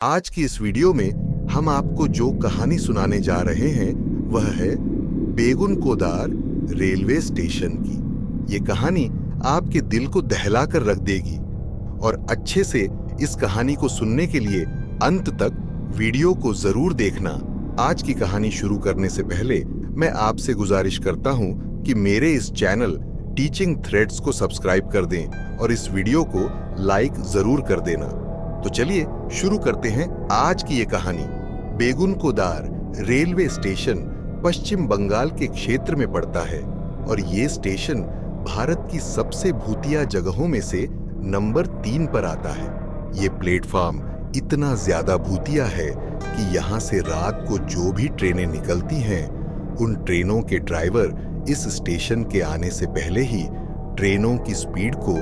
आज की इस वीडियो में हम आपको जो कहानी सुनाने जा रहे हैं वह है बेगुन कोदार रेलवे स्टेशन की। ये कहानी आपके दिल को दहला कर रख देगी और अच्छे से इस कहानी को सुनने के लिए अंत तक वीडियो को जरूर देखना। आज की कहानी शुरू करने से पहले मैं आपसे गुजारिश करता हूं कि मेरे इस चैनल टीचिंग थ्रेड्स को सब्सक्राइब कर दें और इस वीडियो को लाइक जरूर कर देना। तो चलिए शुरू करते हैं आज की ये कहानी। बेगुन कोदार रेलवे स्टेशन पश्चिम बंगाल के क्षेत्र में पड़ता है और ये स्टेशन भारत की सबसे भूतिया जगहों में से नंबर 3 पर आता है। ये प्लेटफॉर्म इतना ज्यादा भूतिया है कि यहाँ से रात को जो भी ट्रेनें निकलती हैं, उन ट्रेनों के ड्राइवर इस स्टेशन के आने से पहले ही ट्रेनों की स्पीड को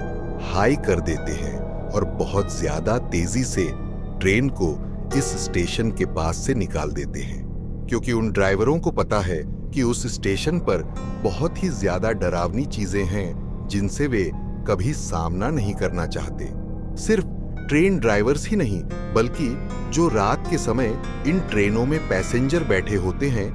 हाई कर देते हैं और बहुत ज्यादा तेजी से ट्रेन को इस स्टेशन के पास से निकाल देते हैं, क्योंकि उन ड्राइवरों को पता है कि उस स्टेशन पर बहुत ही ज्यादा डरावनी चीजें हैं जिनसे वे कभी सामना नहीं करना चाहते। सिर्फ ट्रेन ड्राइवर्स ही नहीं, बल्कि जो रात के समय इन ट्रेनों में पैसेंजर बैठे होते हैं,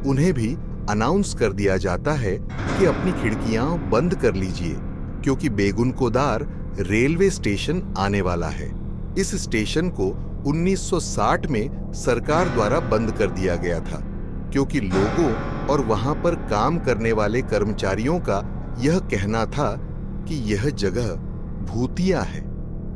उन्हें भी अनाउंस कर दिया जाता है कि अपनी खिड़कियां बंद कर लीजिए, क्योंकि बेगुन कोदार रेलवे स्टेशन आने वाला है। इस स्टेशन को 1960 में सरकार द्वारा बंद कर दिया गया था, क्योंकि लोगों और वहां पर काम करने वाले कर्मचारियों का यह कहना था कि यह जगह भूतिया है।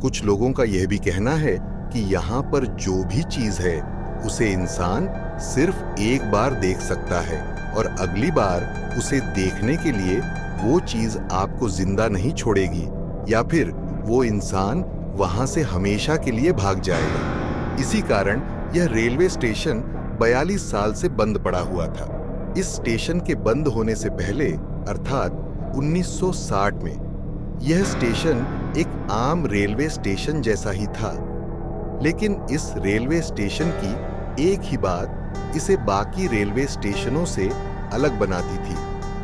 कुछ लोगों का यह भी कहना है कि यहाँ पर जो भी चीज है उसे इंसान सिर्फ एक बार देख सकता है और अगली बार उसे देखने के लिए वो चीज आपको जिंदा नहीं छोड़ेगी, या फिर वो इंसान वहां से हमेशा के लिए भाग जाएगा। इसी कारण यह रेलवे स्टेशन 42 साल से बंद पड़ा हुआ था। इस स्टेशन के बंद होने से पहले अर्थात 1960 में यह स्टेशन एक आम रेलवे स्टेशन जैसा ही था, लेकिन इस रेलवे स्टेशन की एक ही बात इसे बाकी रेलवे स्टेशनों से अलग बनाती थी,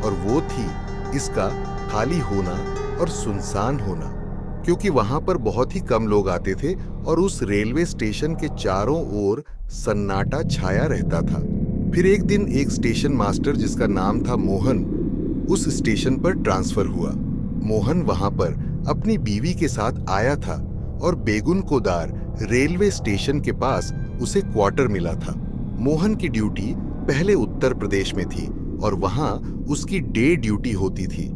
और वो थी इसका खाली होना और सुनसान होना, क्योंकि वहां पर बहुत ही कम लोग आते थे और उस रेलवे स्टेशन के चारों ओर सन्नाटा छाया रहता था। फिर एक दिन एक स्टेशन मास्टर जिसका नाम था मोहन उस स्टेशन पर ट्रांसफर हुआ। मोहन वहां पर अपनी बीवी के साथ आया था और बेगुन कोदार रेलवे स्टेशन के पास उसे क्वार्टर मिला था। मोहन की ड्यूटी पहले उत्तर प्रदेश में थी और वहां उसकी डे ड्यूटी होती थी,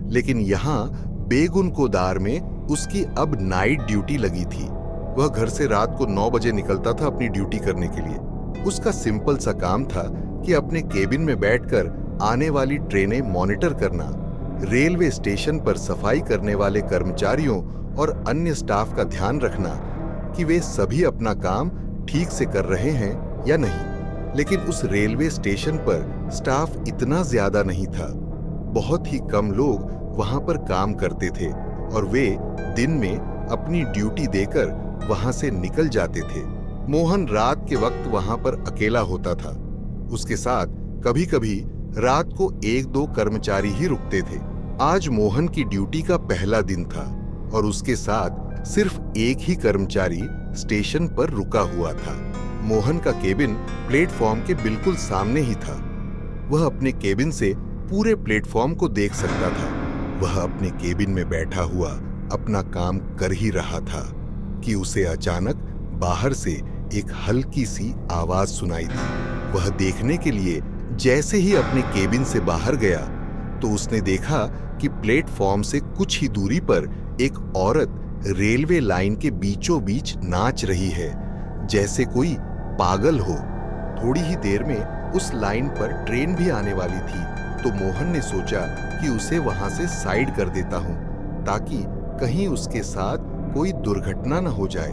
लेकिन यहाँ बेगुन कोदार में उसकी अब नाइट ड्यूटी लगी थी। वह घर से रात को 9 बजे निकलता था अपनी ड्यूटी करने के लिए। उसका सिंपल सा काम था कि अपने केबिन में बैठकर आने वाली ट्रेनें मॉनिटर करना, रेलवे स्टेशन पर सफाई करने वाले कर्मचारियों और अन्य स्टाफ का ध्यान रखना कि वे सभी अपना काम ठीक से कर रहे हैं या नहीं। लेकिन उस रेलवे स्टेशन पर स्टाफ इतना ज्यादा नहीं था, बहुत ही कम लोग वहां पर काम करते थे और वे दिन में अपनी ड्यूटी देकर वहां से निकल जाते थे। मोहन रात के वक्त वहां पर अकेला होता था। उसके साथ कभी-कभी रात को 1-2 कर्मचारी ही रुकते थे। आज मोहन की ड्यूटी का पहला दिन था और उसके साथ सिर्फ एक ही कर्मचारी स्टेशन पर रुका हुआ था। मोहन का केबिन प्लेटफॉर्म के बिल्कुल सामने ही था। वह अपने केबिन से पूरे प्लेटफॉर्म को देख सकता था। वह अपने केबिन में बैठा हुआ अपना काम कर ही रहा था कि उसे अचानक बाहर से एक हल्की सी आवाज सुनाई दी। वह देखने के लिए जैसे ही अपने केबिन से बाहर गया तो उसने देखा कि प्लेटफॉर्म से कुछ ही दूरी पर एक औरत रेलवे लाइन के बीचों बीच नाच रही है, जैसे कोई पागल हो। थोड़ी ही देर में उस लाइन पर ट्रेन भी आने वाली थी, तो मोहन ने सोचा कि उसे वहां से साइड कर देता हूं ताकि कहीं उसके साथ कोई दुर्घटना न हो जाए।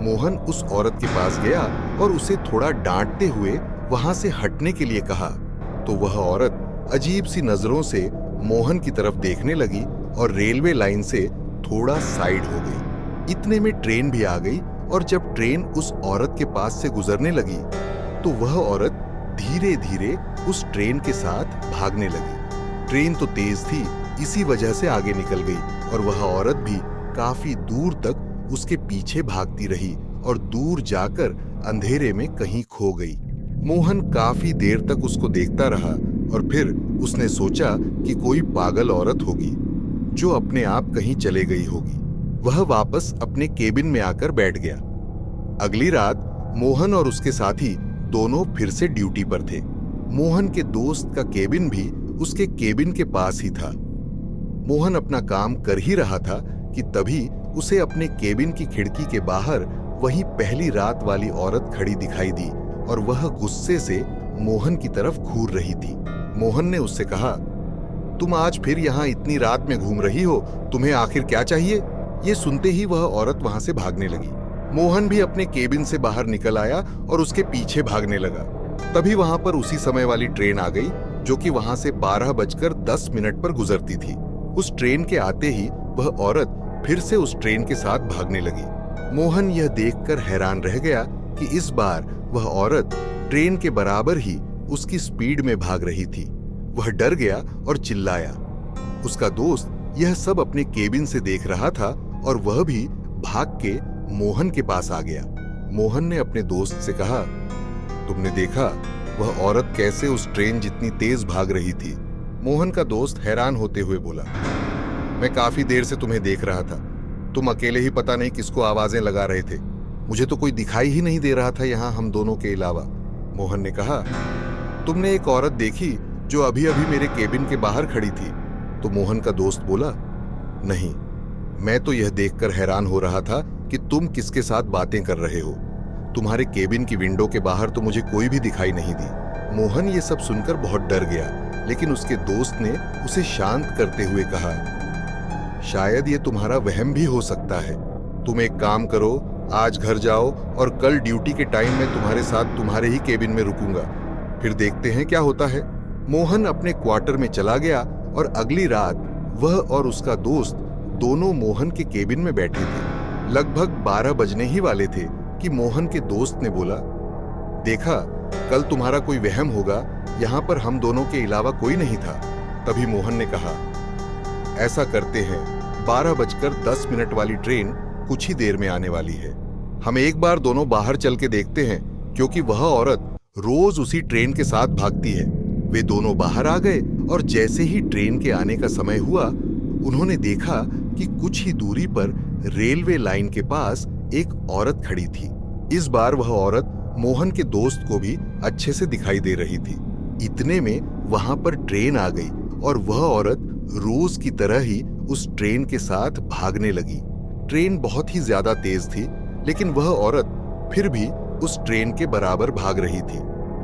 मोहन उस औरत के पास गया और उसे थोड़ा डांटते हुए वहां से हटने के लिए कहा, तो वह औरत अजीब सी नजरों से मोहन की तरफ देखने लगी और रेलवे लाइन से थोड़ा साइड हो गई। इतने में ट्रेन भी आ गई और जब ट्रेन उस औरत के पास से गुजरने लगी तो वह औरत धीरे धीरे उस ट्रेन के साथ भागने लगी। ट्रेन तो तेज थी, इसी वजह से आगे निकल गई और वह औरत भी काफी दूर तक उसके पीछे भागती रही और दूर जाकर अंधेरे में कहीं खो गई। मोहन काफी देर तक उसको देखता रहा और फिर उसने सोचा कि कोई पागल औरत होगी जो अपने आप कहीं चले गई होगी। वह वापस अपने केबिन में आकर बैठ गया। अगली रात मोहन और उसके साथी दोनों फिर से ड्यूटी पर थे। मोहन के दोस्त का केबिन भी उसके केबिन के पास ही था। मोहन अपना काम कर ही रहा था कि तभी उसे अपने केबिन की खिड़की के बाहर वही पहली रात वाली औरत खड़ी दिखाई दी और वह गुस्से से मोहन की तरफ घूर रही थी। मोहन ने उससे कहा, तुम आज फिर यहाँ इतनी रात में घूम रही हो, तुम्हें आखिर क्या चाहिए? ये सुनते ही वह औरत वहां से भागने लगी। मोहन भी अपने केबिन से बाहर निकल आया और उसके पीछे भागने लगा। तभी वहां पर उसी समय वाली ट्रेन आ गई जो कि वहां से 12:10 पर गुजरती थी। उस ट्रेन के आते ही वह औरत फिर से उस ट्रेन के साथ भागने लगी। मोहन यह देखकर हैरान रह गया कि इस बार वह औरत ट्रेन के बराबर ही उसकी स्पीड में भाग रही थी। वह डर गया और चिल्लाया। उसका दोस्त यह सब अपने केबिन से देख रहा था और वह भी भाग के मोहन के पास आ गया। मोहन ने अपने दोस्त से कहा, तुमने देखा वह औरत कैसे उस ट्रेन जितनी तेज भाग रही थी? मोहन का दोस्त हैरान होते हुए बोला, मैं काफी देर से तुम्हें देख रहा था। तुम अकेले ही पता नहीं किसको आवाजें लगा रहे थे। मुझे तो कोई दिखाई ही नहीं दे रहा था यहाँ हम दोनों के अलावा। मोहन ने कहा, तुमने एक औरत देखी जो अभी अभी मेरे केबिन के बाहर खड़ी थी? तो मोहन का दोस्त बोला, नहीं, मैं तो यह देखकर हैरान हो रहा था कि तुम किसके साथ बातें कर रहे हो। तुम्हारे केबिन की विंडो के बाहर तो मुझे कोई भी दिखाई नहीं दी। मोहन ये सब सुनकर बहुत डर गया, लेकिन उसके दोस्त ने उसे शांत करते हुए कहा, शायद ये तुम्हारा वहम भी हो सकता है। तुम एक काम करो, आज घर जाओ और कल ड्यूटी के टाइम में तुम्हारे साथ तुम्हारे ही केबिन में रुकूंगा, फिर देखते हैं क्या होता है। मोहन अपने क्वार्टर में चला गया और अगली रात वह और उसका दोस्त दोनों मोहन के केबिन में बैठे थे। लगभग 12 बजने ही वाले थे कि मोहन के दोस्त ने बोला, देखा, कल तुम्हारा कोई वहम होगा, यहाँ पर हम दोनों के अलावा कोई नहीं था। तभी मोहन ने कहा, ऐसा करते हैं, 12:10 वाली ट्रेन कुछ ही देर में आने वाली है। हम एक बार दोनों बाहर चल के देखते हैं, क्योंकि वह औरत रोज उसी ट्रेन के साथ भागती है। वे दोनों बाहर आ गए और जैसे ही ट्रेन के आने का समय हुआ, उन्होंने देखा कि कुछ ही दूरी पर रेलवे लाइन के पास एक औरत खड़ी थी। इस बार वह औरत मोहन के दोस्त को भी अच्छे से दिखाई दे रही थी। इतने में वहां पर ट्रेन आ गई और वह औरत रोज की तरह ही उस ट्रेन के साथ भागने लगी। ट्रेन बहुत ही ज्यादा तेज थी, लेकिन वह औरत फिर भी उस ट्रेन के बराबर भाग रही थी।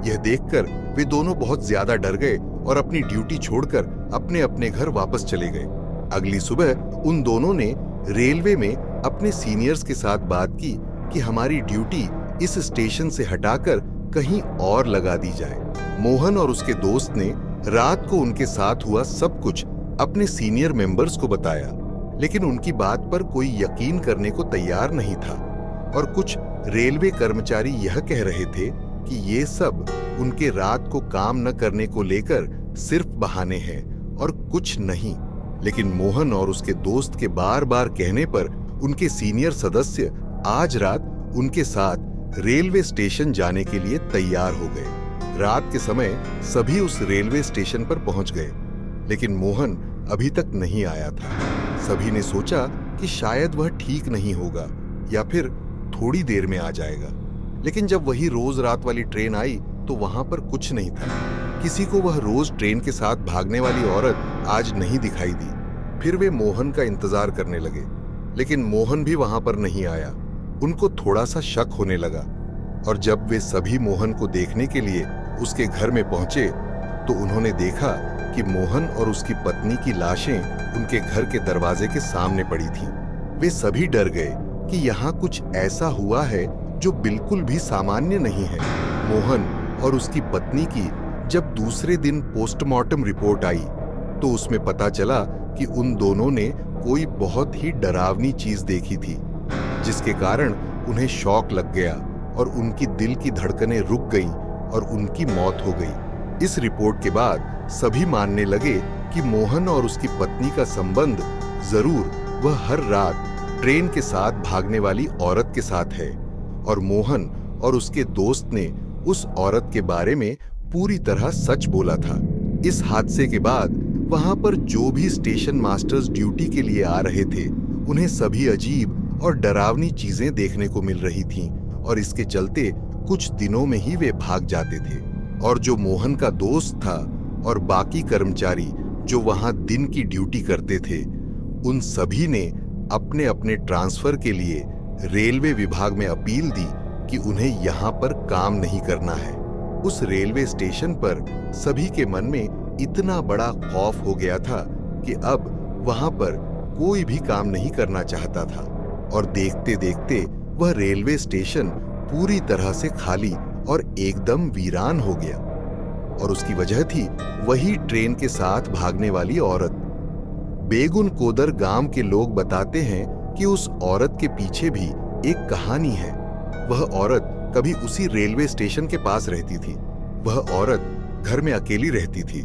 यह देखकर वे दोनों बहुत ज्यादा डर गए और अपनी ड्यूटी छोड़कर अपने अपने घर वापस चले गए। अगली सुबह उन दोनों ने रेलवे में अपने सीनियर्स के साथ बात की कि हमारी ड्यूटी इस स्टेशन से हटाकर कहीं और लगा दी जाए। मोहन और उसके दोस्त ने रात को उनके साथ हुआ सब कुछ अपने सीनियर मेंबर्स को बताया, लेकिन उनकी बात पर कोई यकीन करने को तैयार नहीं था और कुछ रेलवे कर्मचारी यह कह रहे थे कि ये सब उनके रात को काम न करने को लेकर सिर्फ बहाने हैं और कुछ नहीं। लेकिन मोहन और उसके दोस्त के बार बार कहने पर उनके सीनियर सदस्य आज रात उनके साथ रेलवे स्टेशन जाने के लिए तैयार हो गए। रात के समय सभी उस रेलवे स्टेशन पर पहुंच गए, लेकिन मोहन अभी तक नहीं आया था। सभी ने सोचा कि शायद वह ठीक नहीं होगा या फिर थोड़ी देर में आ जाएगा, लेकिन जब वही रोज रात वाली ट्रेन आई तो वहां पर कुछ नहीं था। किसी को वह रोज ट्रेन के साथ भागने वाली औरत आज नहीं दिखाई दी। फिर वे मोहन का इंतजार करने लगे, लेकिन मोहन भी वहां पर नहीं आया। उनको थोड़ा सा शक होने लगा और जब वे सभी मोहन को देखने के लिए उसके घर में पहुंचे तो उन्होंने देखा कि मोहन और उसकी पत्नी की लाशें उनके घर के दरवाजे के सामने पड़ी थीं। वे सभी डर गए कि यहाँ कुछ ऐसा हुआ है जो बिल्कुल भी सामान्य नहीं है। मोहन और उसकी पत्नी की जब दूसरे दिन पोस्टमार्टम रिपोर्ट आई तो उसमें पता चला कि उन दोनों ने कोई बहुत ही डरावनी चीज देखी थी, जिसके कारण उन्हें शॉक लग गया और उनकी दिल की धड़कनें रुक गईं और उनकी मौत हो गई। इस रिपोर्ट के बाद सभी मानने लगे कि मोहन और उसकी पत्नी का संबंध जरूर वह हर रात ट्रेन के साथ भागने वाली औरत के साथ है। और मोहन और उसके दोस्त ने उस औरत के बारे में पूरी तरह सच बोला था। इस हादसे के बाद वहां पर जो भी स्टेशन मास्टर्स ड्यूटी के लिए आ रहे थे, उन्हें सभी अजीब और डरावनी चीजें देखने को मिल रही थीं और इसके चलते कुछ दिनों में ही वे भाग जाते थे। और जो मोहन का दोस्त था और बाकी कर्मचारी जो वहां दिन की ड्यूटी करते थे, उन सभी ने अपने अपने ट्रांसफर के लिए रेलवे विभाग में अपील दी कि उन्हें यहाँ पर काम नहीं करना है। उस रेलवे स्टेशन पर सभी के मन में इतना बड़ा खौफ हो गया था कि अब वहां पर कोई भी काम नहीं करना चाहता था और देखते देखते वह रेलवे स्टेशन पूरी तरह से खाली और एकदम वीरान हो गया। और उसकी वजह थी वही ट्रेन के साथ भागने वाली औरत। बेगुन कोदर गांव के लोग बताते हैं कि उस औरत के पीछे भी एक कहानी है। वह औरत कभी उसी रेलवे स्टेशन के पास रहती थी। वह औरत घर में अकेली रहती थी।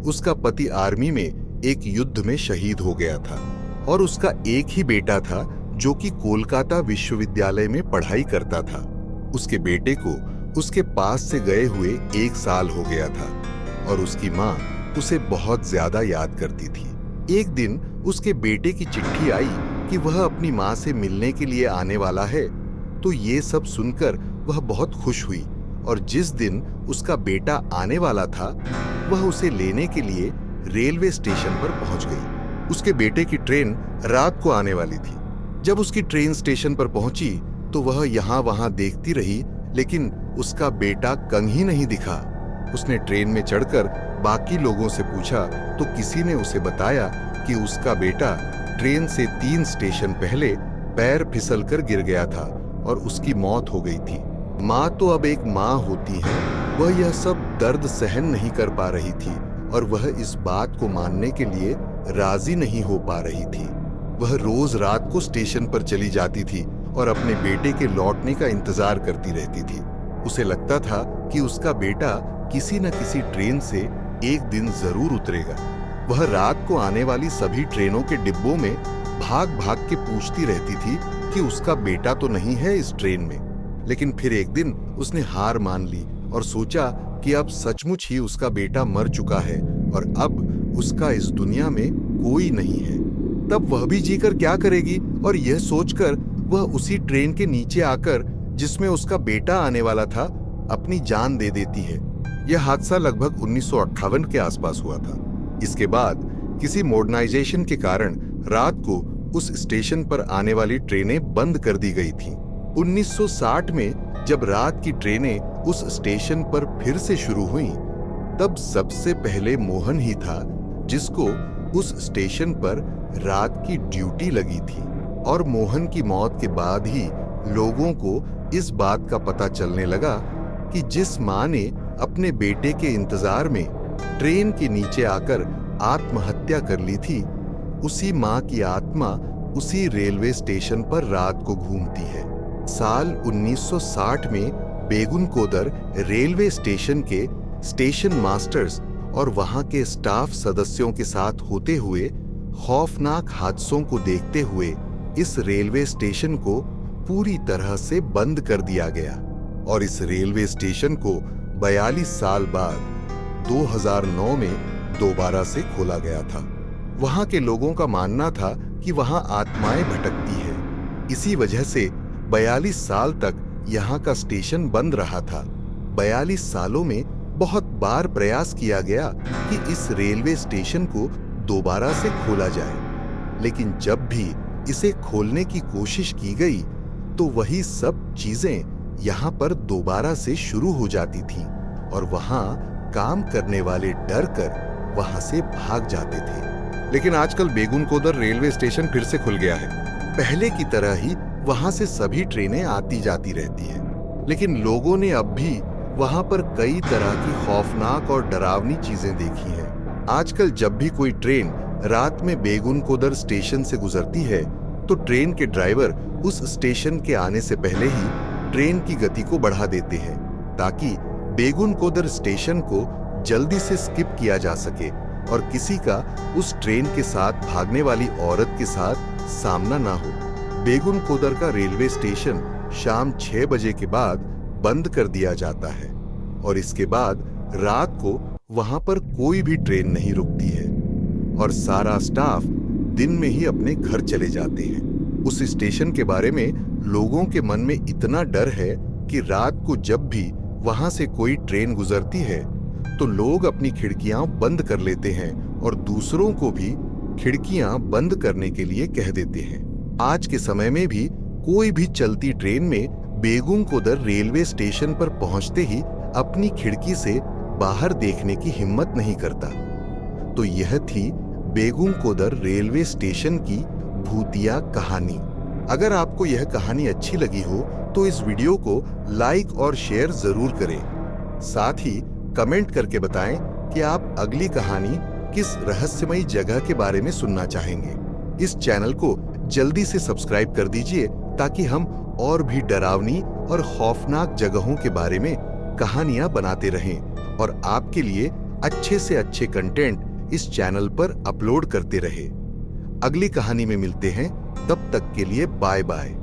उसका पति आर्मी में एक युद्ध में शहीद हो गया था और उसका एक ही बेटा था जो कि कोलकाता विश्वविद्यालय में पढ़ाई करता था। उसके बेटे को उसके पास से गए हुए 1 साल हो गया था और उसकी माँ उसे बहुत ज्यादा याद करती थी। एक दिन उसके बेटे की चिट्ठी आई कि वह अपनी माँ से मिलने के लिए आने वाला है। तो ये सब सुनकर वह बहुत खुश हुई और जिस दिन उसका बेटा आने वाला था, वह उसे लेने के लिए रेलवे स्टेशन पर पहुंच गई। उसके बेटे की ट्रेन रात को आने वाली थी। जब उसकी ट्रेन स्टेशन पर पहुंची तो वह यहाँ वहां देखती रही, लेकिन उसका बेटा कहीं ही नहीं दिखा। उसने ट्रेन में चढ़कर बाकी लोगों से पूछा तो किसी ने उसे बताया कि उसका बेटा ट्रेन से 3 स्टेशन पहले पैर फिसलकर गिर गया था और उसकी मौत हो गई थी। माँ तो अब एक माँ होती है, वह यह सब दर्द सहन नहीं कर पा रही थी और वह इस बात को मानने के लिए राजी नहीं हो पा रही थी। वह रोज रात को स्टेशन पर चली जाती थी और अपने बेटे के लौटने का इंतजार करती रहती थी। उसे लगता था कि उसका बेटा किसी न किसी ट्रेन से एक दिन जरूर उतरेगा। वह रात को आने वाली सभी ट्रेनों के डिब्बों में भाग भाग के पूछती रहती थी कि उसका बेटा तो नहीं है इस ट्रेन में। लेकिन फिर एक दिन उसने हार मान ली और सोचा कि अब सचमुच ही उसका बेटा मर चुका है और अब उसका इस दुनिया में कोई नहीं है। तब वह भी जीकर क्या करेगी, और यह सोचकर वह उसी ट्रेन के नीचे आकर जिसमें उसका बेटा आने वाला था, अपनी जान दे देती है। यह हादसा लगभग 1958 के आसपास हुआ था। इसके बाद किसी मॉडर्नाइजेशन के कारण रात को उस स्टेशन पर आने वाली ट्रेनें बंद कर दी गई थीं। 1960 में जब रात की ट्रेनें उस स्टेशन पर फिर से शुरू हुईं, तब सबसे पहले मोहन ही था जिसको उस स्टेशन पर रात की ड्यूटी लगी थी। और मोहन की मौत के बाद ही लोगों को इस बात का पता चलने लगा कि जिस माँ ने अपने बेटे के इंतजार में ट्रेन के नीचे आकर आत्महत्या कर ली थी, उसी माँ की आत्मा उसी रेलवे स्टेशन पर रात को घूमती है। साल 1960 में बेगुन कोदर रेलवे स्टेशन के स्टेशन मास्टर्स और वहां के स्टाफ सदस्यों के साथ होते हुए खौफनाक हादसों को देखते हुए इस रेलवे स्टेशन को पूरी तरह से बंद कर दिया गया और इस रेलवे स्टेशन को 42 साल बाद 2009 में दोबारा से खोला गया था। वहां के लोगों का मानना था कि वहां आत्माएं भटकती है। इसी वजह से 42 साल तक यहाँ का स्टेशन बंद रहा था। 42 सालों में बहुत बार प्रयास किया गया कि इस रेलवे स्टेशन को दोबारा से खोला जाए, लेकिन जब भी इसे खोलने की कोशिश की गई तो वही सब चीजें यहाँ पर दोबारा से शुरू हो जाती थीं और वहां काम करने वाले डर कर वहां से भाग जाते थे। लेकिन आजकल बेगुन कोदर रेलवे स्टेशन फिर से खुल गया है। पहले की तरह ही वहां से सभी ट्रेनें आती जाती रहती हैं, लेकिन लोगों ने अब भी वहां पर कई तरह की खौफनाक और डरावनी चीजें देखी हैं। आजकल जब भी कोई ट्रेन रात में बेगुन कोदर स्टेशन से गुजरती है तो ट्रेन के ड्राइवर उस स्टेशन के आने से पहले ही ट्रेन की गति को बढ़ा देते हैं ताकि बेगुन कोदर स्टेशन को जल्दी से स्किप किया जा सके और किसी का उस ट्रेन के साथ भागने वाली औरत के साथ सामना ना हो। बेगुन कोदर का रेलवे स्टेशन शाम 6 बजे के बाद बंद कर दिया जाता है और इसके बाद रात को वहां पर कोई भी ट्रेन नहीं रुकती है और सारा स्टाफ दिन में ही अपने घर चले जाते हैं। उस स्टेशन के बारे में लोगों के मन में इतना डर है कि रात को जब भी वहां से कोई ट्रेन गुजरती है तो लोग अपनी खिड़कियां बंद कर लेते हैं और दूसरों को भी खिड़कियां बंद करने के लिए कह देते हैं। आज के समय में भी कोई भी चलती ट्रेन में बेगुनकोदर रेलवे स्टेशन पर पहुंचते ही अपनी खिड़की से बाहर देखने की हिम्मत नहीं करता। तो यह थी बेगुनकोदर रेलवे स्टेशन की भूतिया कहानी। अगर आपको यह कहानी अच्छी लगी हो तो इस वीडियो को लाइक और शेयर जरूर करें। साथ ही कमेंट करके बताएं कि आप अगली कहानी किस रहस्यमयी जगह के बारे में सुनना चाहेंगे। इस चैनल को जल्दी से सब्सक्राइब कर दीजिए ताकि हम और भी डरावनी और खौफनाक जगहों के बारे में कहानियां बनाते रहें और आपके लिए अच्छे से अच्छे कंटेंट इस चैनल पर अपलोड करते रहे। अगली कहानी में मिलते हैं, तब तक के लिए बाय बाय।